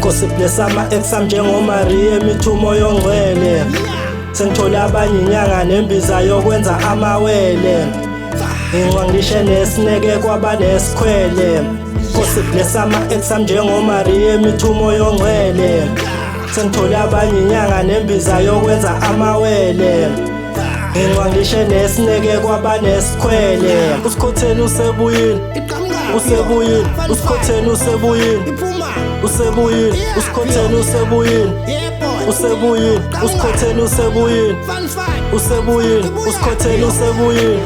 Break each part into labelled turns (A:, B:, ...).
A: Gossip lesama exam njengoMaria emithumo yongcwele. Sengithola abanye inyanga nembiza yokwenza amawele. Ngingwangishe nesineke kwabanesikhwele. Gossip lesama exam njengoMaria emithumo yongcwele. Sengithola abanye inyanga nembiza yokwenza amawele. Ngingwangishe nesineke kwabanesikhwele. Usikhotheni usebuyile, usebuyile, usikhotheni usebuyile, usebuyile, usikhotheni usebuyile, usebuyile, usikhotheni usebuyile, usebuyile, usikhotheni usebuyile,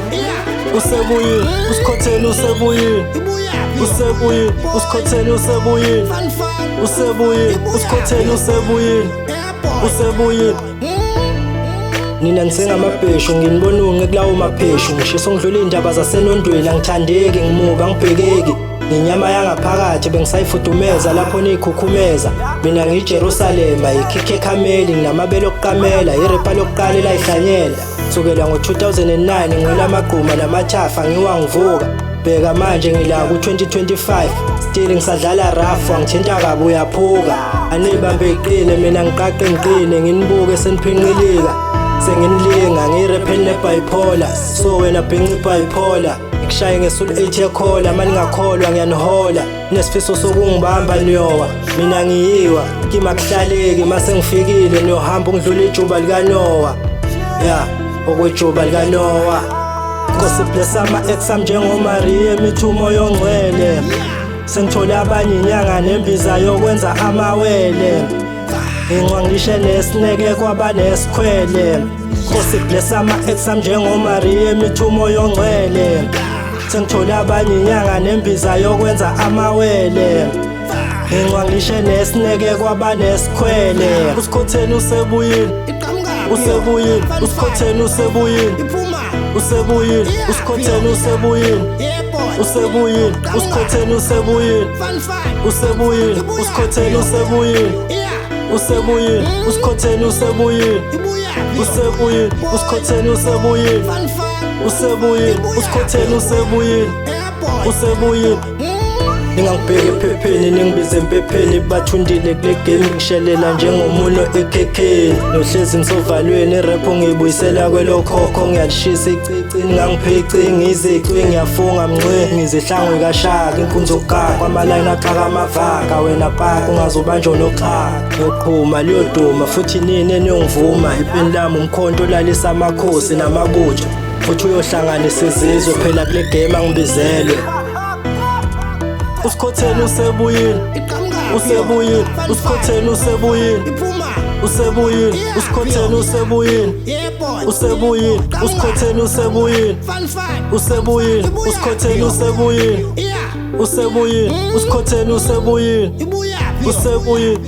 A: usebuyile, usikhotheni usebuyile, usebuyile, usikhotheni usebuyile, usebuyile, usikhotheni usebuyile, usebuyile. Nina ngisengamabheshu nginibona ngekulawo mapheshu. Ngishisa ngidlula iy'ndaba zasenondweni, angithandeki ngimuka ngibhekeki. Nginyama yangaphakathi bengisayifudumeza lapho niyikhukhumeza. Mina ngiyiJerusalema, ikhikhe eKhameli, nginamabele okuqamela, irepa lokuqala elayihlanyela. Sukela ngo-2009 ngwela amagquma namathafa ngiwangivuka. Bheka manje ngila ku-2025 still ngisadlala rafu, angithinta kabi uyaphuka. Anibambe iqine mina ngiqaqe ngiqine, nginibuke seniphinqilika. Senginilinga ngirepheni ne-bipolar, so wena bhinca i-bipolar. Ngikushaye ngesulu 8 yekhola, mani ngakholwa ngiyanihola. Nesifiso sokungibamba niyowa, mina ngiyiwa kimakuhlaleki. Mase ngifikile niyohamba ungidlula ijuba likanowa, ya okwejuba likanowa. Gossip lesama exam njengoMaria emithumo yongcwele. Sengithola abanye inyanga nembiza yokwenza amawele. Ngingwangishe nesineke kwabanesikhwele. Gossip lesama exam njengoMaria emithumo yongcwele. Sengithola abanye inyanga nembiza yokwenza amawele. Ngingwangishe nesineke kwabanesikhwele. Usikhotheni usebuyile, usebuyile, usikhotheni usebuyile, usebuyile, usikhotheni usebuyile, usebuyile, usikhotheni usebuyile, usebuyile, usikhotheni usebuyile, usebuyile, usikhotheni usebuyile, usebuyile, usikhotheni usebuyile, usebuyile, usikhotheni usebuyile, usebuyile. Ningangibheki ephepheni ningibize empepheni, bathundile kule game ngishelela njengomuno ekhekheni. Nohlezi ngisovalweni irepho ngiyibuyisela kwelokhokho, ngiyalishisa icici ningangiphici ngizici ngiyafunga mncwe ngizihlangwe kashaka. Inkunzi okukaka kwamalayini axaka amavaka, wena paka ungazobanjwa noxhaka. Ngiyoqhuma liyoduma futhi nini eniyongivuma. Ipeni lami umkhonto olalisa amakhosi namabutho, futhi uyohlanganisa izizwe phela kule game angibizelwe. Usikhotheni usebuyile, usebuyile, usikhotheni usebuyile, usebuyile, usikhotheni usebuyile, usebuyile, usikhotheni usebuyile, usebuyile, usikhotheni usebuyile, usebuyile, usikhotheni usebuyile, usebuyile.